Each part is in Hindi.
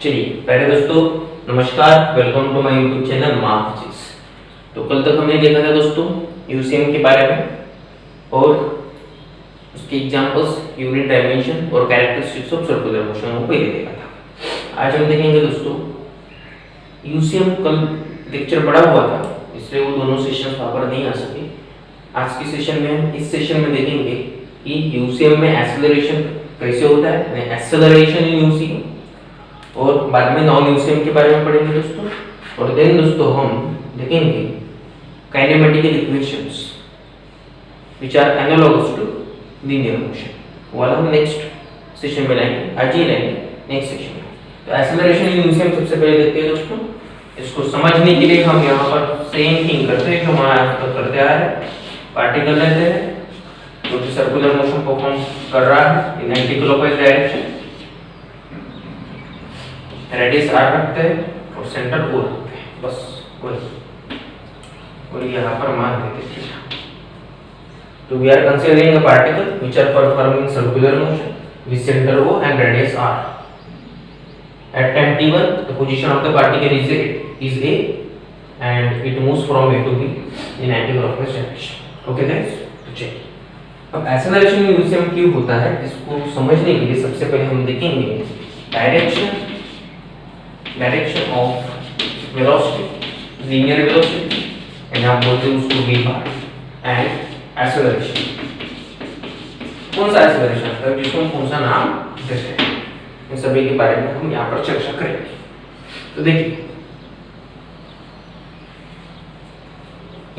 चलिए पहले दोस्तों नमस्कार, welcome to my YouTube channel Mark Physics. तो कल तक हमने देखा था दोस्तों यूसीएम के बारे में और उसके एग्जांपल्स, यूनिट डायमेंशन और कैरेक्टरिस्टिक्स ऑफ सर्कुलर मोशन को पहले देखा था। आज हम देखेंगे दोस्तों यूसीएम। कल लेक्चर बड़ा हुआ था इसलिए वो दोनों सेशन वहाँ पर नहीं आ सके। आज के सेशन में हम इस सेशन में देखेंगे कि यूसीएम में एक्सेलरेशन कैसे होता है, एक्सेलरेशन इन यूसीएम, और बाद में नॉन यूसीएम के बारे में पढ़ेंगे दोस्तों। और देन दोस्तों हम देखेंगे kinematical equations which are analogous to linear motion. वाला हम नेक्स्ट सेशन में लाएंगे, आज ही लाएंगे नेक्स्ट सेशन में। तो एक्सेलरेशन इन यूसीएम सबसे पहले देखते हैं दोस्तों। इसको समझने के लिए हम यहाँ पर सेम थिंग करते हैं जो हमारा आज तक करते आ रहे हैं। पार्टिकल लेते हैं जो कि सर्कुलर मोशन परफॉर्म कर रहा है in anti clockwise direction, radius r रखते हैं और सेंटर o रखते हैं, बस वही। और यहाँ पर मान देते हैं तो we are considering a particle which are performing circular motion with centre o and radius r. At time t1 the position of the particle is a and it moves from a to b in anti-clockwise direction. Okay guys, तो चलिए अब एक्सेलरेशन इन यूसीएम क्यों होता है इसको समझने के लिए सबसे पहले हम देखेंगे direction of velocity, linear velocity, and हम बोलते हैं उसको v बार, एंड एक्सेलरेशन। कौन सा एक्सेलरेशन है जिसको हम कौन सा नाम देते हैं, इन सभी के बारे में हम यहाँ पर चर्चा करेंगे। तो देखिए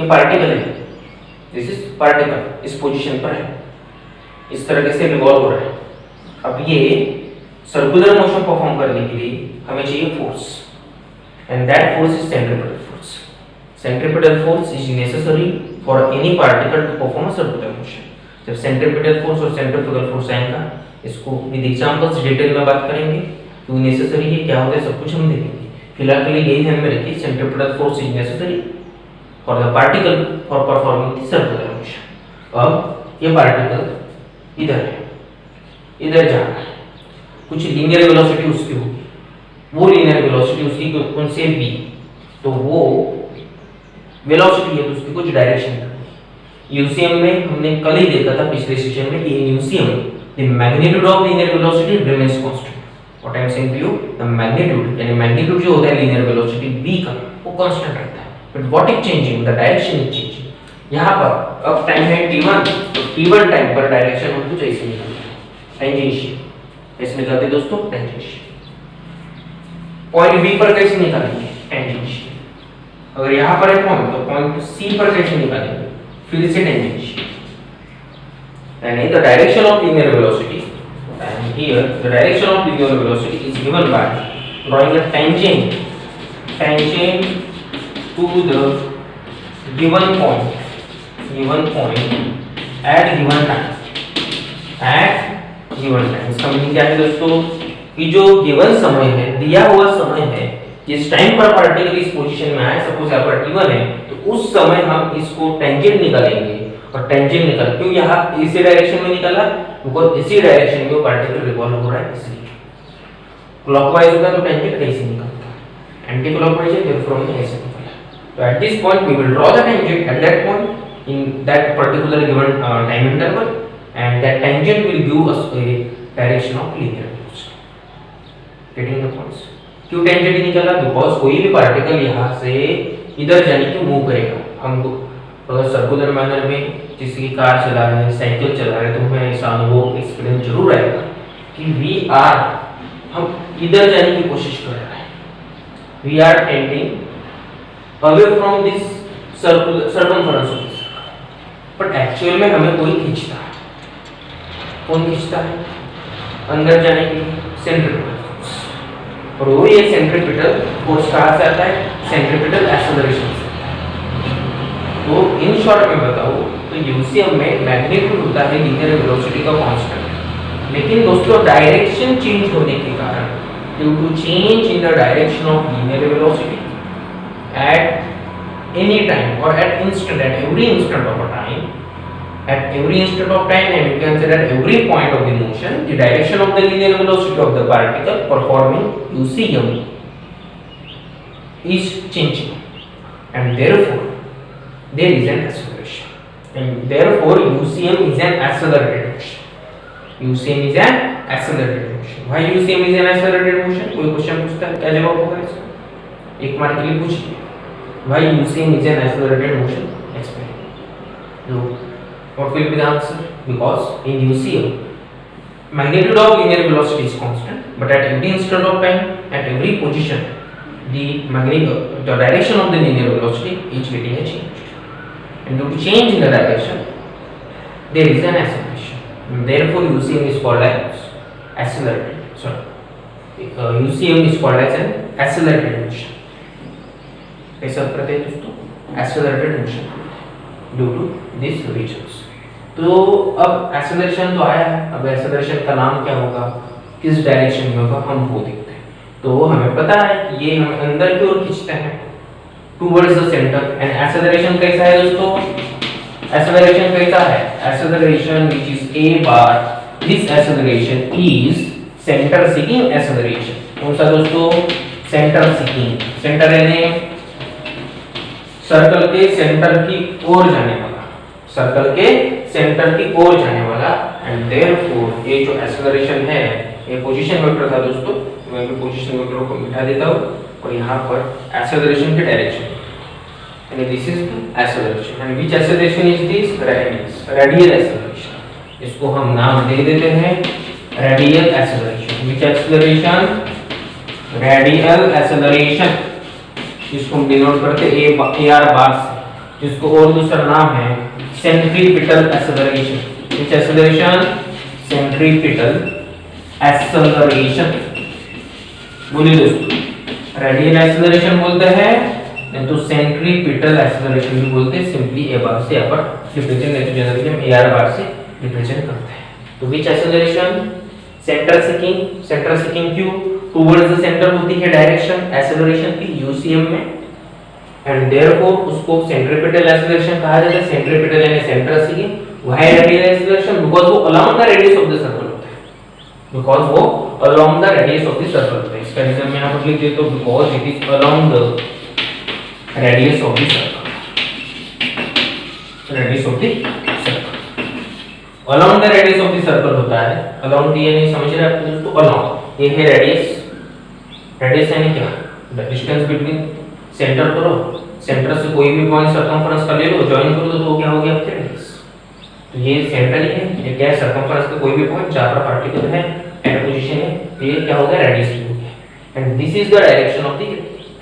ये पार्टिकल है, दिस इज पार्टिकल, इस पोजीशन पर है, इस तरीके से रिवॉल्व हो रहा है। अब ये सर्कुलर मोशन परफॉर्म करने के लिए हमें चाहिए force, and that force is centripetal force. Centripetal force is necessary for any particle to perform a circular motion. जब सेंट्रीपिटल फोर्स और सेंट्रीफ्यूगल फोर्स आएगा, इसको विद एग्जांपल्स डिटेल में बात करेंगे, क्यों नेसेसरी है, क्या होता है, सब कुछ हम देखेंगे। फिलहाल के लिए यही ध्यान में रखिए, centripetal force is necessary for the particle for performing the circular motion. अब ये पार्टिकल इधर है, इधर जा रहा है, कुछ लीनियर वेलोसिटी उसकी होगी, वो लीनियर वेलोसिटी उसकी कौन से v, तो वो वेलोसिटी है तो उसकी कुछ डायरेक्शन होगी। यूसीएम में हमने कल ही देखा था पिछले सेशन में कि in UCM the magnitude of linear velocity remains constant. What I am saying to you, the magnitude यानी मैग्नीट्यूड जो होता है लीनियर वेलोसिटी v का, वो कांस्टेंट रहता है, but what is changing, the direction is changing. यहाँ पर अब टाइम है t1, तो t1 टाइम पर डायरेक्शन हम कुछ ऐसे निकालते हैं, टेंजेंशियल। कैसे निकालते हैं दोस्तों, टेंजेंशियल। पॉइंट बी पर कैसे निकालेंगे, टेंजेंशियल। अगर यहाँ पर है पॉइंट तो पॉइंट सी पर कैसे निकालेंगे, फिर से टेंजेंशियल। यानी the direction of linear velocity, and here the direction of linear velocity is given by drawing a tangent to the given point at given time, इसका मीनिंग क्या है दोस्तों कि जो गिवन समय है, दिया हुआ समय है, जिस टाइम पर पार्टिकल इस पोजीशन में आए, सपोज यहाँ पर t1 है, तो उस समय हम इसको टेंजेंट निकालेंगे। और टेंजेंट निकाल क्यों यहाँ इसी डायरेक्शन में निकाला, बिकॉज़ इसी डायरेक्शन में वो पार्टिकल रिवॉल्व हो रहा है, इसलिए। क्लॉकवाइज होगा तो टेंजेंट कैसे निकलता है, एंटी क्लॉकवाइज है, देयरफॉर हमने ऐसे निकाला। तो at this point we will draw the tangent at that point in that particular given time interval, and that tangent will give us a direction of linear velocity. Getting the points? क्यों टेंजेंट निकाला, बिकॉज कोई भी पार्टिकल यहाँ से इधर जाने की मूव करेगा। हमको अगर सर्कुलर मैनर में किसी की कार चला रहे हैं, साइकिल चला रहे हैं, तो हमें ऐसा अनुभव एक्सपीरियंस जरूर आएगा कि वी आर, हम इधर जाने की कोशिश कर रहे हैं, we are tending away from this circumference of this, but actual में हमें कोई खींचता है। कौन खींचता है अंदर जाने के लिए, सेंट्रीपिटल फोर्स। और वो ये सेंट्रीपिटल फोर्स कहाँ से आता है, सेंट्रीपिटल एक्सेलरेशन से। तो इन शॉर्ट में बताऊं तो यूसीएम में मैग्नीट्यूड होता है लीनियर वेलोसिटी का कांस्टेंट, लेकिन दोस्तों डायरेक्शन चेंज होने के कारण, due to change in the direction of linear velocity at any time और at instant, at every instant of a time, at every instant of time, and you can say that every point of the motion, the direction of the linear velocity of the particle performing UCM is changing, and therefore there is an acceleration, and therefore UCM is an accelerated motion. UCM is an accelerated motion. Why UCM is an accelerated motion? कोई क्वेश्चन पूछता है, क्या जवाब होगा इसका? एक मार्क के लिए पूछिए. Why UCM is an accelerated motion? Explain. No. What will be the answer? Because in UCM, magnitude of linear velocity is constant, but at every instant of time, at every position, the direction of the linear velocity is getting a change. And due to change in the direction, there is an acceleration. And therefore, UCM is called as accelerated. UCM is called as an accelerated motion. कैसा करते हैं दोस्तों? Accelerated motion due to these reasons. तो अब एक्सेलरेशन तो आया है, अब एक्सेलरेशन का नाम क्या होगा, किस डायरेक्शन में होगा, हम वो देखते हैं. तो हमें पता है कि ये हम अंदर की ओर खींचते हैं towards the centre. And acceleration कैसा है दोस्तों? एक्सेलरेशन कैसा है? Acceleration which is a bar, this acceleration is centre seeking acceleration. कौन सा दोस्तों? Centre seeking. सेंटर यानी सर्कल के सेंटर की ओर जाने वाला, सर्कल के सेंटर की ओर जाने वाला. एंड देयरफॉर ये जो एक्सेलरेशन है, ये पोजीशन वेक्टर था दोस्तों, मैं भी पोजीशन वेक्टर को मिटा देता हूं और यहां पर एक्सेलरेशन की डायरेक्शन, यानी this is acceleration. And which acceleration is this? Radial acceleration. इसको हम नाम दे देते हैं radial acceleration. Which acceleration? Radial acceleration. इसको हम डिनोट करते हैं AR बार से, जिसको और दूसरा नाम है centripetal acceleration. Which acceleration? Centripetal acceleration. बोलिए दोस्तों, रेडियल एक्सेलरेशन बोलते हैं, नहीं तो सेंट्रीपिटल एक्सेलरेशन भी बोलते हैं. सिंपली A बार से यहाँ पर रिप्रेजेंट, नहीं तो जनरली हम AR बार से रिप्रेजेंट करते हैं. तो which acceleration? Centre seeking. Centre seeking क्यों? टुवर्ड्स द सेंटर होती है डायरेक्शन एक्सेलरेशन की UCM में, एंड देयरफॉर उसको सेंट्रीपिटल एक्सेलरेशन कहा जाता है. सेंट्रीपिटल यानी centre seeking. Why radial acceleration? Because वो along the radius of the circle होता है. बिकॉज़ वो along the radius of the circle होता है. इसका रीजन मैं यहां पर लिख देता हूं, because it is along the radius of the circle. Radius of the circle, along the radius of the circle होता है. अलोंग द यानी समझ रहे हैं आप दोस्तों? अलोंग ये है रेडियस. रेडियस यानी क्या? द डिस्टेंस बिटवीन सेंटर करो, सेंटर से कोई भी पॉइंट सर्कमफरेंस का ले लो, ज्वाइन कर दो, तो वो क्या हो गया आपका रेडियस. तो ये सेंटर ही है, ये क्या है? सर्कमफरेंस का कोई भी पॉइंट जहां पर पार्टिकल है एट पोजीशन है, तो ये क्या हो गया? रेडियस हो गया. And this is the direction of the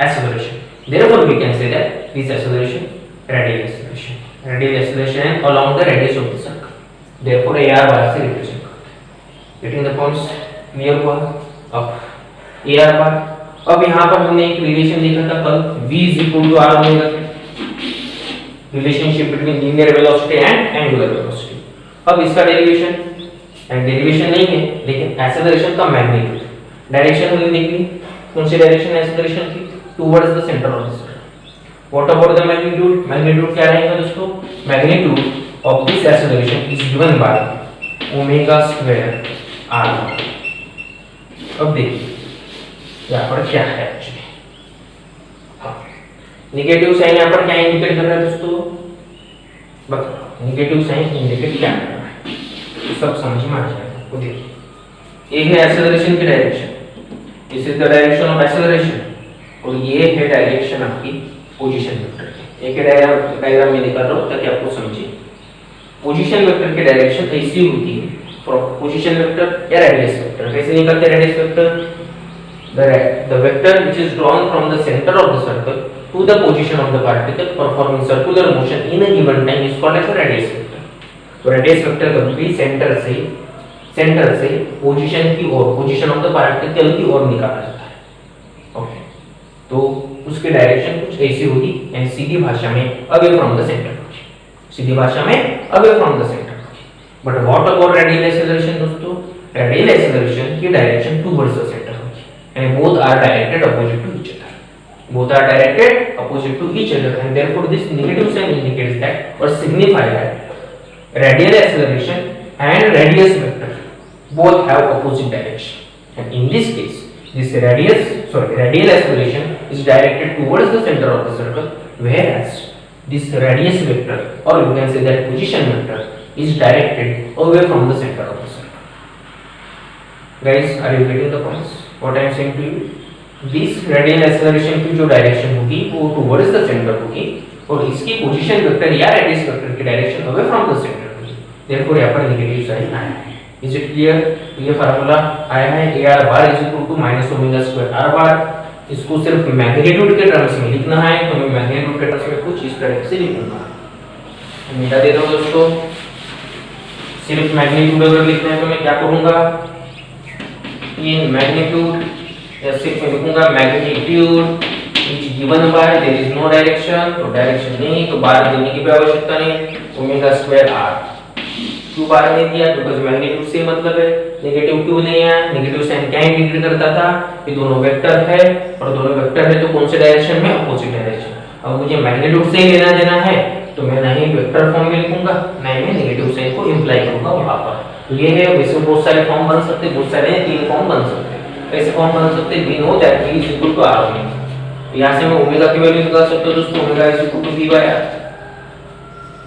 acceleration. Therefore we can say that this acceleration radial acceleration. Radial acceleration along the radius of the circle. Therefore AR bar से रिप्रेजेंट करते हैं. गेटिंग द पॉइंट्स क्लियर हुआ? अब AR बार. अब यहाँ पर हमने एक रिलेशन देखा था कल, V = R omega, relationship between linear velocity and angular velocity. अब इसका डेरिवेशन, एंड डेरिवेशन नहीं है लेकिन एक्सेलरेशन का मैग्नीट्यूड, डायरेक्शन हमने देख ली. कौन सी डायरेक्शन एक्सेलरेशन की? Towards the centre of the circle. What about the magnitude? Magnitude क्या रहेगा दोस्तों? Magnitude of this acceleration is given by omega square R. अब देखिए यहाँ पर क्या है एक्चुअली. नेगेटिव साइन यहाँ पर क्या इंडिकेट कर रहा है दोस्तों? बताओ, नेगेटिव साइन इंडिकेट क्या कर रहा है? तो सब समझ में आ जाएगा. तो देखिए, ये है एक्सेलरेशन की direction, this is the direction of acceleration, और ये है डायरेक्शन आपकी पोजीशन वेक्टर की. एक डायग्राम में दिखा रहा हूँ ताकि आपको समझिए. पोजीशन वेक्टर की डायरेक्शन ऐसी होती है. पोजीशन वेक्टर या रेडियस वेक्टर कैसे निकलते हैं? Radius vector, the vector which is drawn from the center of the circle to the position of the particle performing circular motion in a given time is called as a radius vector. तो radius vector कभी सेंटर से पोजीशन की ओर, पोजीशन ऑफ द पार्टिकल की ओर निकाला जाता है. ओके, तो उसकी डायरेक्शन कुछ ऐसी होगी, यानी सीधी भाषा में अवे फ्रॉम द सेंटर, सीधी भाषा में away from the centre. But what about radial acceleration दोस्तों? रेडियल एक्सेलरेशन की डायरेक्शन टुवर्ड्स द सेंटर होगी, यानी both are directed opposite to each other. Both are directed opposite to each other, and therefore this negative sign indicates that or signify that radial acceleration and radius vector both have opposite direction, and in this case this radial acceleration is directed towards the center of the circle, whereas this radius vector, or you can say that position vector, is directed away from the center of the circle. Guys, are you getting the points what I am saying to you? This radial acceleration की जो डायरेक्शन होगी वो टुवर्ड्स द सेंटर होगी, और इसकी पोजीशन वेक्टर या रेडियस वेक्टर की direction away from the centre होगी। देयरफॉर यहाँ पर नेगेटिव साइन आया है। Is it clear? ये फार्मूला आया है ar bar is equal to minus omega square r bar. इसको सिर्फ मैग्नीट्यूड के टर्म्स में लिखना है, तो मैं मैग्नीट्यूड के टर्म्स में कुछ इस तरह से लिखूंगा। मिटा देता हूँ दोस्तों, सिर्फ मैग्नीट्यूड अगर लिखना है तो मैं क्या करूंगा, ये मैग्नीट्यूड या सिर्फ मैं लिखूंगा magnitude is given by there is no direction, तो डायरेक्शन नहीं तो बार देने की भी आवश्यकता नहीं, ओमेगा स्क्वायर r। क्यों बार नहीं दिया? बिकॉज़ मैग्नीट्यूड से मतलब है, नेगेटिव क्यों नहीं है? नेगेटिव साइन क्या इंडिकेट करता था? ये दोनों वेक्टर है, और दोनों वेक्टर है तो कौन से डायरेक्शन में? Opposite direction. अब मुझे मैग्नीट्यूड से लेना देना है तो मैं ना ही वेक्टर फॉर्म में लिखूंगा ना ही मैं नेगेटिव साइन को इंप्लाई करूंगा वहां पर। तो ये है, वैसे बहुत सारे फॉर्म बन सकते हैं, बहुत सारे 3 फॉर्म बन सकते हैं। ऐसे फॉर्म बन सकते हैं, we know that v is equal to r omega. यहां से मैं ओमेगा की वैल्यू निकाल सकता हूं दोस्तों, omega is equal to v by r।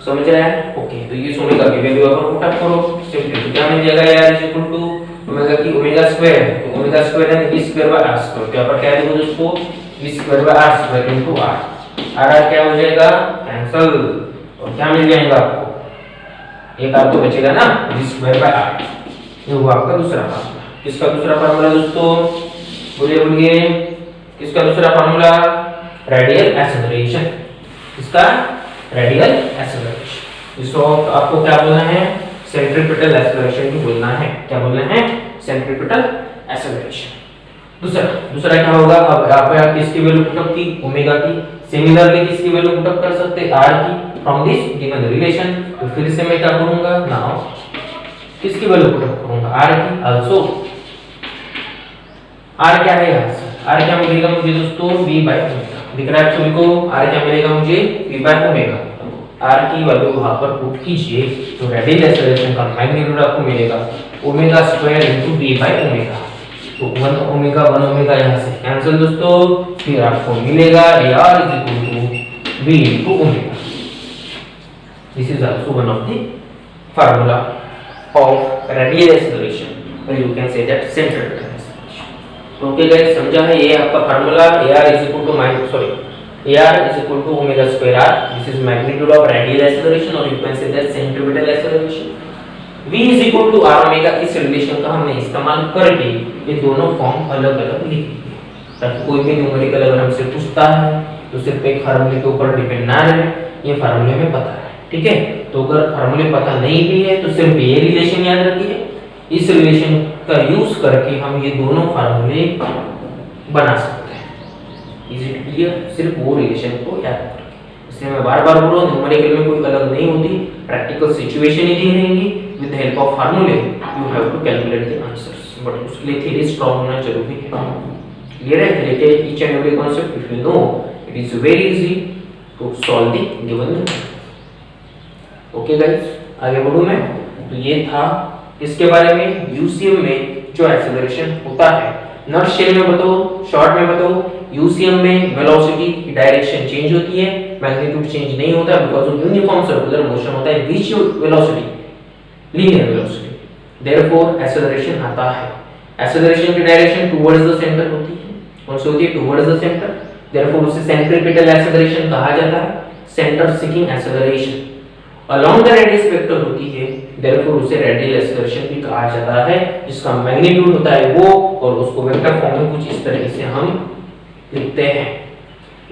समझ रहे हैं? ओके, तो ये ओमेगा की वैल्यू अगर पुट अप करो सिंपली तो क्या मिल जाएगा यार, इज इक्वल टू ओमेगा की ओमेगा स्क्वायर, तो ओमेगा स्क्वायर है v square by r square. तो यहां पर क्या लिखो दोस्तों, v square by r square into r। r क्या हो जाएगा? कैंसिल, और क्या मिल जाएगा आपको? एक r तो बचेगा ना, v स्क्वायर बाय r। ये हुआ आपका दूसरा फार्मूला। किसका दूसरा फार्मूला दोस्तों? बोलिए किसका दूसरा फार्मूला? Radial acceleration. किसका? Radial acceleration. इसको आपको क्या बोलना है? सेंट्रीपिटल एक्सेलरेशन भी बोलना है। क्या बोलना है? Centripetal acceleration. दूसरा क्या होगा? अब आप किसकी वैल्यू पुटअप की? ओमेगा की। सिमिलरली किसकी वैल्यू पुटअप कर सकते हैं? r की, फ्रॉम दिस गिवन रिलेशन। तो फिर से मैं क्या करूंगा? नाउ किसकी वैल्यू पुटअप करूंगा? r की। आल्सो r क्या है यहां से? r क्या मिलेगा मुझे दोस्तों? v by omega. दिख रहा है आप सभी को? r क्या मिलेगा मुझे? v by omega. r की वैल्यू वहां पर पुट कीजिए तो रेडियल एक्सेलरेशन का मैग्नीट्यूड आपको मिलेगा omega square into v by omega. तो 1 ओमेगा यहां से कैंसिल दोस्तों, फिर आपको मिलेगा ar is equal to v into omega. This is also one of the formula of radial acceleration, और you can say that centripetal. Okay guys, समझा है? ये आपका formula ar is equal to omega square r। This is magnitude of radial acceleration, और you can say that centripetal acceleration. v is equal to r omega, इस रिलेशन का हमने इस्तेमाल करके ये दोनों फॉर्म अलग-अलग लिख दिए, ताकि कोई भी न्यूमेरिकल अगर हमसे पूछता है तो सिर्फ एक फार्मूले के ऊपर डिपेंड ना रहे, ये फार्मूले में पता है। ठीक है, तो अगर फार्मूले पता नहीं भी है तो सिर्फ ये रिलेशन याद रखिए, इस रिलेशन का यूज करके हम ये दोनों फार्मूले बना सकते हैं। Is it clear? सिर्फ वो रिलेशन को याद करके। इसलिए मैं बार-बार बोल रहा हूं, न्यूमेरिकल में कोई अलग नहीं होती, प्रैक्टिकल सिचुएशन ही दी रहेंगी, विद द हेल्प ऑफ फार्मूले you have to calculate the answers, but उसके लिए थ्योरी स्ट्रांग होना जरूरी है। क्लियर है? Related each and every concept if you know, it is very easy to solve the given. Okay guys, आगे बढ़ूं मैं। तो ये था इसके बारे में, यूसीएम में जो एक्सेलरेशन होता है। नटशेल में बताओ, शॉर्ट में बताओ, यूसीएम में वेलोसिटी की डायरेक्शन चेंज होती है, मैग्नीट्यूड चेंज नहीं होता, because of uniform circular motion होता है, which velocity linear velocity. Therefore acceleration आता है। एक्सेलरेशन की डायरेक्शन टुवर्ड्स द सेंटर होती है। कौन सी होती है? Towards the centre. देयरफॉर उसे सेंट्रीपिटल एक्सेलरेशन कहा जाता है, centre seeking acceleration. Along the radius vector होती है, देयरफॉर उसे रेडियल एक्सेलरेशन भी कहा जाता है, जिसका मैग्नीट्यूड होता है वो, और उसको वेक्टर फॉर्म में कुछ इस तरह से हम लिखते हैं।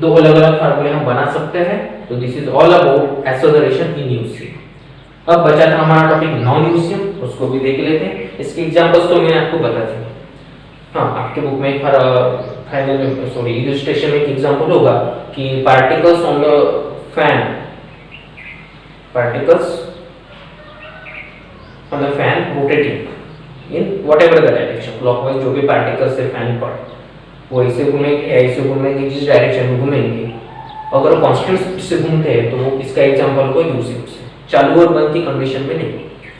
दो अलग-अलग फार्मूले हम बना सकते हैं। तो this is all about acceleration in UCM. अब बचा था हमारा टॉपिक नॉन यूसीएम, उसको भी देख लेते हैं। इसके एग्जांपल्स तो मैंने आपको बता दिए। हां, आपके बुक में फाइनल इलस्ट्रेशन में एक एग्जांपल होगा कि particles on the fan, particles on the fan rotating in whatever the direction, clockwise जो भी particles से फैन पर वो ऐसे घूमेंगे जिस डायरेक्शन में घूमेंगे। अगर कांस्टेंट स्पीड से घूमते हैं तो वो इसका एग्जांपल को यूसीएम से। चालू और बंद की कंडीशन में नहीं।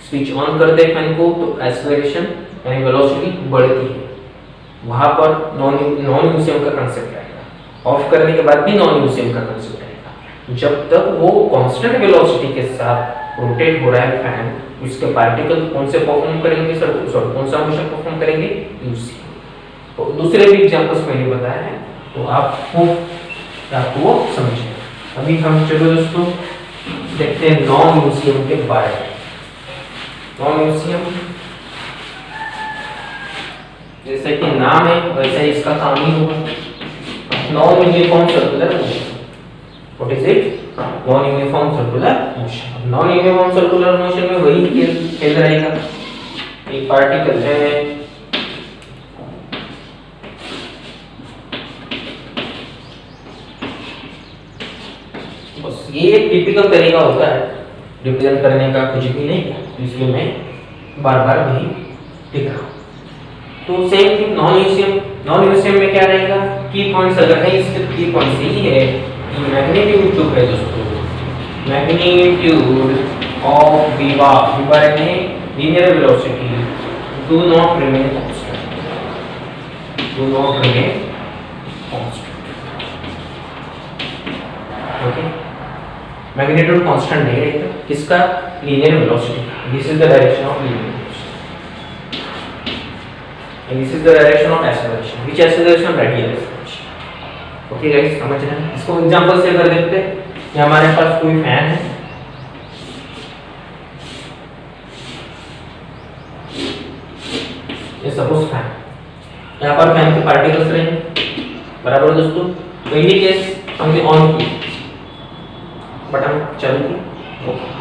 स्विच ऑन करते हैं फैन को तो एक्सेलरेशन यानी वेलोसिटी बढ़ती है, वहां पर नॉन यूसेम का कंसेप्ट आएगा। ऑफ करने के बाद भी नॉन यूसेम का कंसेप्ट आएगा। जब तक वो कांस्टेंट वेलोसिटी के साथ रोटेट हो रहा है फैन, उसके पार्टिकल कौन से परफॉर्म करेंगे सर, कौन सा मोशन परफॉर्म करेंगे, यूसी। तो दूसरे भी एग्जांपल्स मैंने बताया है, तो आपको वो समझिए। अभी हम चलो दोस्तों देखते हैं नॉन यूसीएम के बारे में। नॉन यूसीएम जैसे कि नाम है वैसे इसका काम ही होगा, non uniform circular motion. What is it? Non uniform circular motion. Non uniform circular motion में वही खेल रहेगा, एक पार्टिकल है बस, ये टिपिकल तरीका होता है रिप्रेजेंट करने का, कुछ भी नहीं है, इसलिए मैं बार बार वही लिख रहा हूँ। तो सेम थिंग नॉन यूसीएम में क्या रहेगा, की पॉइंट्स अगर है, इसके की पॉइंट्स यही है कि मैग्नीट्यूड जो है दोस्तों, मैग्नीट्यूड ऑफ v बार यानी linear velocity do not remain constant, do not remain constant. Okay, magnitude constant नहीं रहेगा, किसका? Linear velocity. This is the direction of linear velocity and this is the direction of acceleration, which acceleration? Radial acceleration। Okay guys, समझ रहे हैं? इसको एग्जांपल से कर देखते हैं। ये हमारे पास कोई फैन है, ये सपोज फैन, यहाँ पर फैन के पार्टिकल्स रहेंगे, बराबर दोस्तों। तो इन केस हमने ऑन की, बटन चालू की,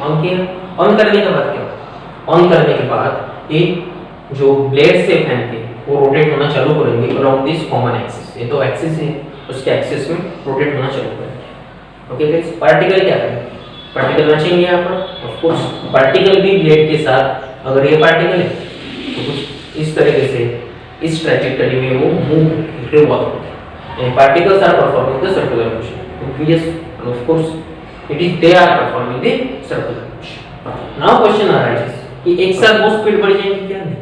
ऑन किया। ऑन करने के बाद क्या होता? ऑन करने के बाद ये जो ब्लेड से फैन के वो रोटेट होना चालू करेंगे अराउंड दिस कॉमन एक्सिस। ये तो एक्सिस है, उसके एक्सिस में रोटेट होना चालू करेंगे। ओके गाइस, पार्टिकल क्या करेंगे? पार्टिकल नचेंगे यहाँ पर। ऑफ कोर्स पार्टिकल भी ब्लेड के साथ, अगर ये पार्टिकल है तो कुछ इस तरीके से इस ट्रैजेक्टरी में वो मूव रिवॉल्व होते हैं। Particles are performing the circular motion, yes, and of course it is they are performing the circular motion. Now question आ रहा है कि एक साथ वो स्पीड बढ़ जाएगी क्या? नहीं।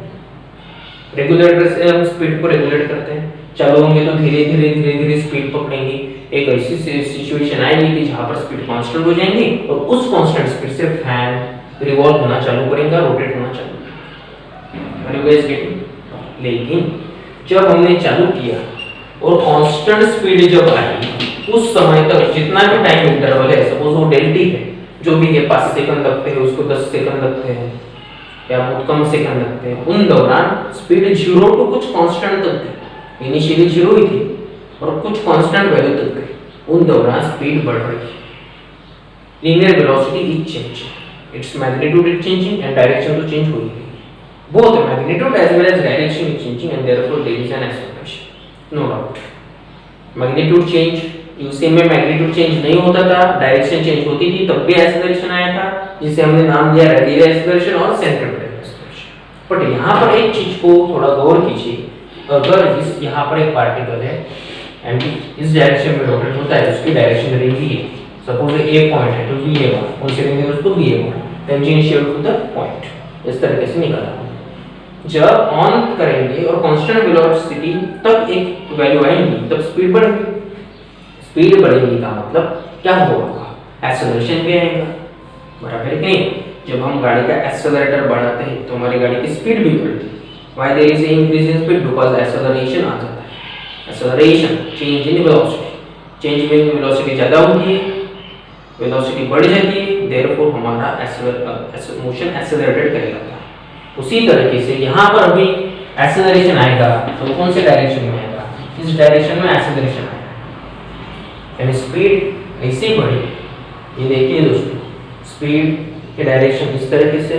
रेगुलेटर से हम स्पीड को रेगुलेट करते हैं, चालू होंगे तो धीरे धीरे स्पीड पकड़ेंगे। एक ऐसी सिचुएशन आएगी कि जहां पर स्पीड कांस्टेंट हो जाएंगी और उस कांस्टेंट स्पीड से फैन रिवॉल्व होना चालू करेगा, रोटेट होना चालू करेगा। Are you guys getting? लेकिन जब हमने चालू किया और कांस्टेंट स्पीड जब आई, उस समय तक जितना भी टाइम इंटरवल है, सपोज वो डेल्टी है, जो भी है 5 सेकंड लगते हैं, उसको 10 सेकंड लगते हैं या बहुत कम सेकंड लगते हैं, उन दौरान स्पीड 0 टू कुछ कांस्टेंट तक गई। इनिशियली 0 ही थी और कुछ कांस्टेंट वैल्यू तक गई। उन दौरान स्पीड बढ़ रही है। Linear velocity is changing, its magnitude is changing and direction तो चेंज हो ही गई। Both magnitude as well as direction is changing and therefore there is an acceleration, no doubt. Magnitude change, UCM में मैग्नीट्यूड चेंज नहीं होता था, डायरेक्शन चेंज होती थी, तब भी एक्सेलरेशन आया था, जिसे हमने नाम दिया रेडियल एक्सेलरेशन और सेंट्रीपिटल एक्सेलरेशन। बट यहाँ पर एक चीज को थोड़ा गौर कीजिए, अगर इस यहाँ पर एक पार्टिकल है एंड इस डायरेक्शन में रोटेट होता है, उसकी डायरेक्शन रहेगी ये। सपोज ए पॉइंट है तो va1, कौन से रहेंगे दोस्तों? va1, tangential to the point. इस तरीके से निकाला। जब ऑन करेंगे और कांस्टेंट वेलोसिटी तक एक वैल्यू आएगी, तब स्पीड बढ़ेगी। स्पीड बढ़ेगी का मतलब क्या होगा? एक्सेलरेशन भी आएगा, बराबर है कि नहीं? जब हम गाड़ी का एक्सेलरेटर बढ़ाते हैं तो हमारी गाड़ी की स्पीड भी बढ़ती है। Why there is increase in speed? Because acceleration आ जाता है। Acceleration, change in velocity, change in velocity ज्यादा होती है, वेलोसिटी बढ़ जाती है, देयरफॉर हमारा मोशन एक्सेलरेटेड कहलाता है। उसी तरीके से यहाँ पर अभी एक्सेलरेशन आएगा तो कौन से डायरेक्शन में आएगा? इस डायरेक्शन में एक्सेलरेशन आएगा, यानी स्पीड ऐसे बढ़ी। ये देखिए दोस्तों, स्पीड के डायरेक्शन इस तरीके से,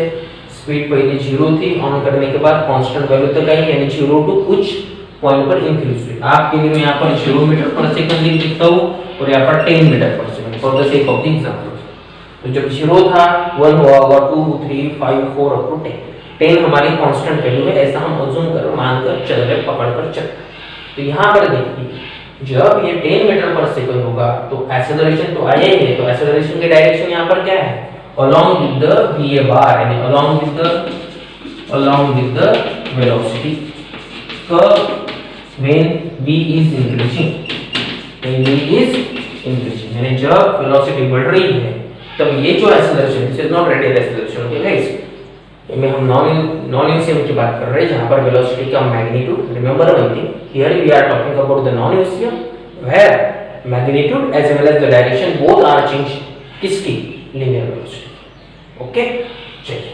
स्पीड पहले 0 थी, ऑन करने के बाद कांस्टेंट वैल्यू तक आई, यानी 0 टू कुछ पॉइंट पर इंक्रीज हुई। आपके लिए मैं यहाँ पर 0 मीटर पर सेकंड लिखता हूँ और यहाँ पर 10 metre per second for the sake of the example. तो जब 0 था 1 हुआ होगा, 2 3 5 4 अप टू 10। 10 हमारी कांस्टेंट वैल्यू है, ऐसा हम अज्यूम कर मानकर चल रहे, पकड़ कर चल। तो यहाँ पर देखिए, जब ये 10 मीटर पर सेकंड होगा तो एक्सेलरेशन तो आया ही है, तो एक्सेलरेशन की डायरेक्शन यहाँ पर क्या है? along with the VA bar यानी along with the velocity curve when V is increasing यानी जब velocity बढ़ रही है तब ये जो acceleration, this is not radial acceleration, okay guys, में हम नॉन यूसीएम की बात कर रहे हैं जहां पर वेलोसिटी का magnitude, remember one thing, here we are talking about the non UCM where magnitude as well as the direction both are change किसकी, लीनियर वेलोसिटी। ओके चलिए,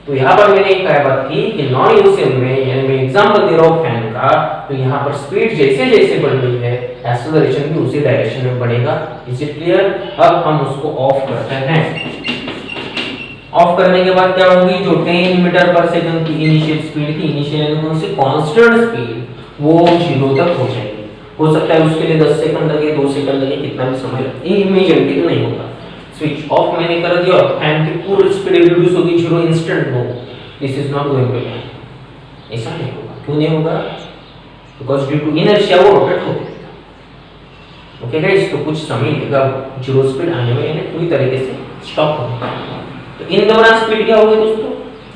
तो यहाँ पर मैंने एक बात की कि नॉन यूसीएम में, यानी मैं एग्जांपल दे रहा हूँ फैन का, तो यहाँ पर स्पीड जैसे जैसे बढ़ रही है एक्सेलरेशन भी उसी डायरेक्शन में बढ़ेगा। Is it clear? अब हम उसको ऑफ करते हैं। ऑफ करने के बाद क्या होगी, जो 10 मीटर पर सेकंड की इनिशियल स्पीड थी, इनिशियल कौन सी कांस्टेंट स्पीड, वो 0 तक हो जाएगी। हो सकता है उसके लिए 10 सेकंड लगे, 2 सेकंड लगे, कितना भी समय लगे, इमीडिएटली तो नहीं होगा। स्विच ऑफ मैंने कर दिया, फैन की पूरी स्पीड रिड्यूस होगी 0 instant, no, this is not going to happen. ऐसा नहीं होगा। क्यों नहीं होगा? बिकॉज़ ड्यू टू इनर्शिया वो रोटेट हो जाएगा। ओके गाइस, तो कुछ समय लगेगा 0 स्पीड आने में, यानी पूरी तरीके से स्टॉप होगा। तो इन दौरान स्पीड क्या होगी दोस्तों,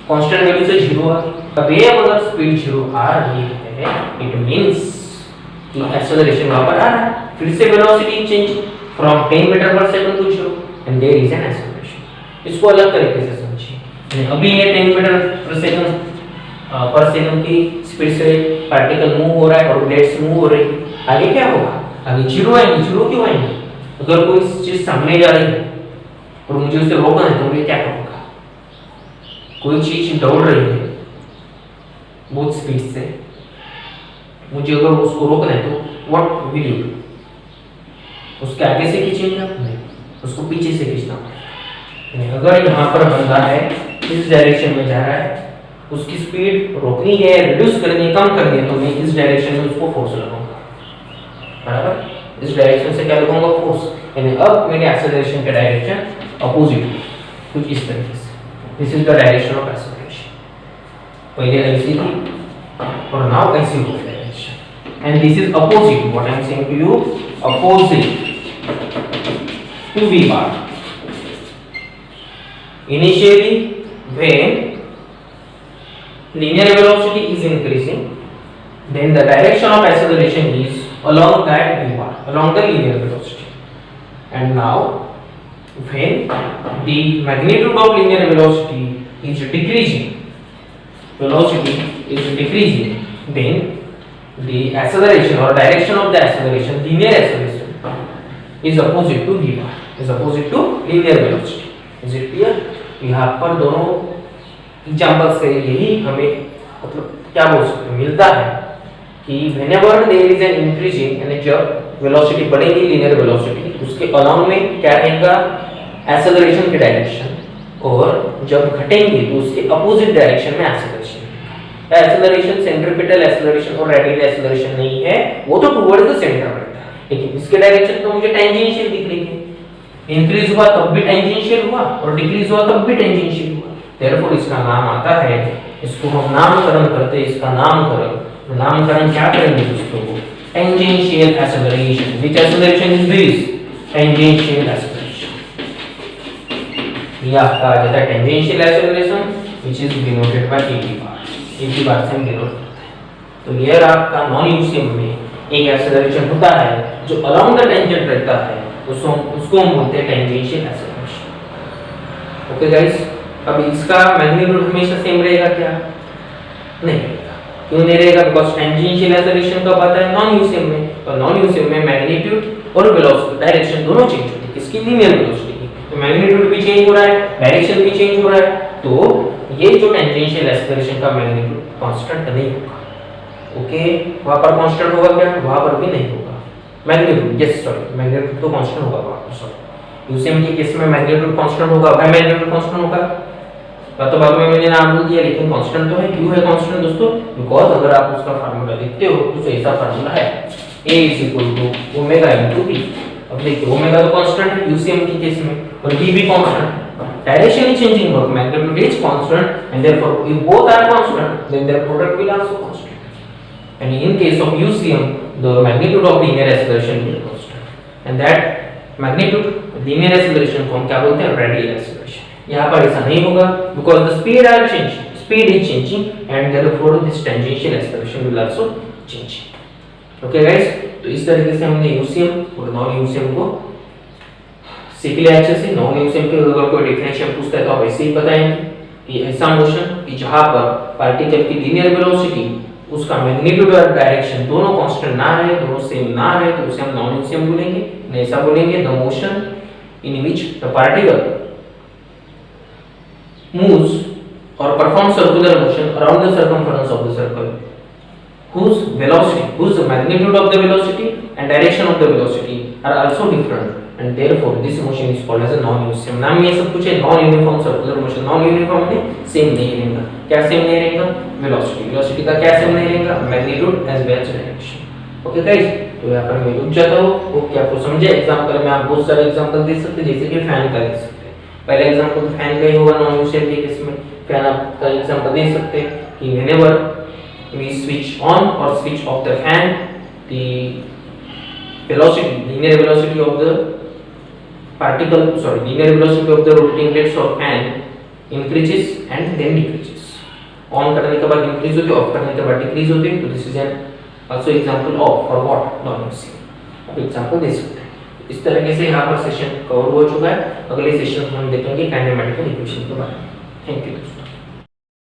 कांस्टेंट वैल्यू से 0 आ गई। अब ये अगर स्पीड 0 आ रही है, इट मींस कि एक्सेलरेशन वहां पर आ रहा है। फिर से velocity change from 10 metre per second to 0 and there is an acceleration. इसको अलग तरीके से समझिए। अभी ये 10 मीटर पर सेकंड की स्पीड से पार्टिकल मूव हो रहा है और प्लेट्स मूव हो रही है। आगे क्या होगा? आगे 0 आएंगे। 0 क्यों आएंगे? अगर कोई चीज सामने जा रही है और मुझे उसे रोकना है तो मैं क्या करूंगा? कोई चीज दौड़ रही है बहुत स्पीड से, मुझे अगर उसको रोकना है तो व्हाट विल यू डू? उसके आगे से खींचेंगे आप? नहीं, उसको पीछे से खींचना पड़ेगा। अगर यहाँ पर बंदा है इस डायरेक्शन में जा रहा है, उसकी स्पीड रोकनी है, रिड्यूस करनी है, कम करनी है, तो मैं इस डायरेक्शन में उसको फोर्स लगाऊंगा। बराबर, इस डायरेक्शन से क्या लगाऊंगा? फोर्स। यानी अब मेरे एक्सेलरेशन का डायरेक्शन अपोजिट कुछ इस तरीके से, this is the direction of acceleration. पहले ऐसी थी और नाउ ऐसी हो गई direction, and this is opposite, what I am saying to you, opposite to v bar. Initially when linear velocity is increasing, then the direction of acceleration is along that v bar, along the linear velocity. And now when the magnitude of linear velocity is decreasing, then the acceleration or direction of the acceleration, linear acceleration, is opposite to v bar, is opposite to linear velocity. Is it clear? यहाँ पर दोनों एग्जाम्पल से यही हमें मतलब क्या बोल सकते हैं, मिलता है कि whenever there is an increasing, यानी जब वेलोसिटी बढ़ेगी linear velocity, उसके along में क्या रहेगा? एक्सेलरेशन की डायरेक्शन, और जब घटेंगे तो उसके अपोजिट डायरेक्शन में एक्सेलरेशन। एक्सेलरेशन सेंट्रीपिटल एक्सेलरेशन और रेडियल एक्सेलरेशन नहीं है, वो तो टुवर्ड्स द सेंटर बढ़ता है, लेकिन इसके डायरेक्शन तो मुझे टेंजेंशियल दिख रही है। इंक्रीज हुआ तब भी टेंजेंशियल हुआ और डिक्रीज हुआ तब भी टेंजेंशियल हुआ। देयरफॉर इसका नाम आता है, इसको हम नामकरण करते हैं, इसका नामकरण क्या करेंगे दोस्तों? Tangential acceleration. Which acceleration is this? Tangential acceleration. ये आपका आ जाता है tangential acceleration, which is denoted by ab bar। ab bar से हम डिनोट करते हैं। तो ये आपका नॉन यूसीएम में एक एक्सेलरेशन होता है जो अलोंग द टेंजेंट रहता है, उसको हम बोलते हैं टेंजेंशियल एक्सेलरेशन। ओके गाइस, अब इसका मैग्नीट्यूड हमेशा सेम रहेगा क्या? नहीं रहेगा। क्यों नहीं रहेगा? बिकॉज़ टेंजेंशियल एक्सेलरेशन कब आता है? नॉन यूसीएम में। और नॉन यूसीएम में मैग्नीट्यूड और वेलोसिटी डायरेक्शन दोनों चेंज होती है। किसकी? लीनियर वेलोसिटी की। तो मैग्नीट्यूड भी चेंज हो रहा है, डायरेक्शन भी चेंज हो रहा है, तो ये जो टेंजेंशियल एक्सेलरेशन का मैग्नीट्यूड कांस्टेंट नहीं होगा। ओके, वहां पर कांस्टेंट होगा क्या? वहां पर भी नहीं होगा। मैग्नीट्यूड, यस सॉरी, मैग्नीट्यूड तो कांस्टेंट होगा वहां पर, सॉरी। यूसीएम के केस में मैग्नीट्यूड कांस्टेंट होगा, वह मैग्नीट्यूड कांस्टेंट होगा। तो बाद में मैंने नाम बोल दिया, लेकिन कांस्टेंट तो है। क्यों है कांस्टेंट दोस्तों? बिकॉज़ अगर आप उसका फार्मूला देखते हो तो ऐसा फार्मूला है, a = ओमेगा * b। अब देखिए ओमेगा तो कांस्टेंट है यूसीएम के केस में, और b भी constant. Direction is changing but magnitude is constant, and therefore if both are constant then their product will also constant. And in case of UCM the magnitude of linear acceleration will be constant, and that magnitude linear acceleration को हम क्या बोलते हैं? Radial acceleration. यहाँ पर ऐसा नहीं होगा because the speed is changing and therefore this tangential acceleration will also change. Okay guys, तो इस तरीके से हमने यूसीएम और नॉन यूसीएम को सीख लिया अच्छे से। नॉन यूसीएम के अगर कोई डेफिनेशन पूछता है तो आप ऐसे ही बताएंगे कि ऐसा मोशन कि जहां पर पार्टिकल की लीनियर वेलोसिटी उसका मैग्नीट्यूड और डायरेक्शन दोनों कांस्टेंट ना रहे, दोनों सेम ना रहे, तो उसे हम नॉन यूसीएम बोलेंगे। ऐसा बोलेंगे the motion in which the particle moves or performs circular motion around the circumference of the circle whose velocity, whose magnitude of the velocity and direction of the velocity are also different and therefore this motion is called as a non-uniform। नाम ये सब कुछ है non uniform circular motion. Non uniform में सेम नहीं रहेगा। क्या सेम नहीं रहेगा? वेलोसिटी का क्या सेम नहीं रहेगा? Magnitude as well as direction. Okay guys, तो यहाँ पर मैं रुक जाता हूँ। ओके, आपको समझे? एग्जांपल में आप बहुत सारे एग्जांपल दे सकते हैं, जैसे कि फैन का दे सकते हैं। पहले एग्जांपल तो फैन का ही होगा नॉन यूसेफ के केस में। फैन आप का एग्जांपल दे सकते हैं कि व्हेनेवर वी स्विच ऑन और switch off the fan the velocity, linear velocity of the particle, sorry, linear velocity of the rotating blades of fan increases and then decreases। On करने के बाद इंक्रीज होती है, ऑफ करने के बाद डिक्रीज होती है। तो this is an also example of for what non Yusuf. आप एग्जांपल दे सकते हैं। इस तरीके से यहाँ पर सेशन कवर हो चुका है। अगले सेशन में हम देखेंगे काइनेमेटिकल इक्वेशन के बारे में। थैंक यू दोस्तों।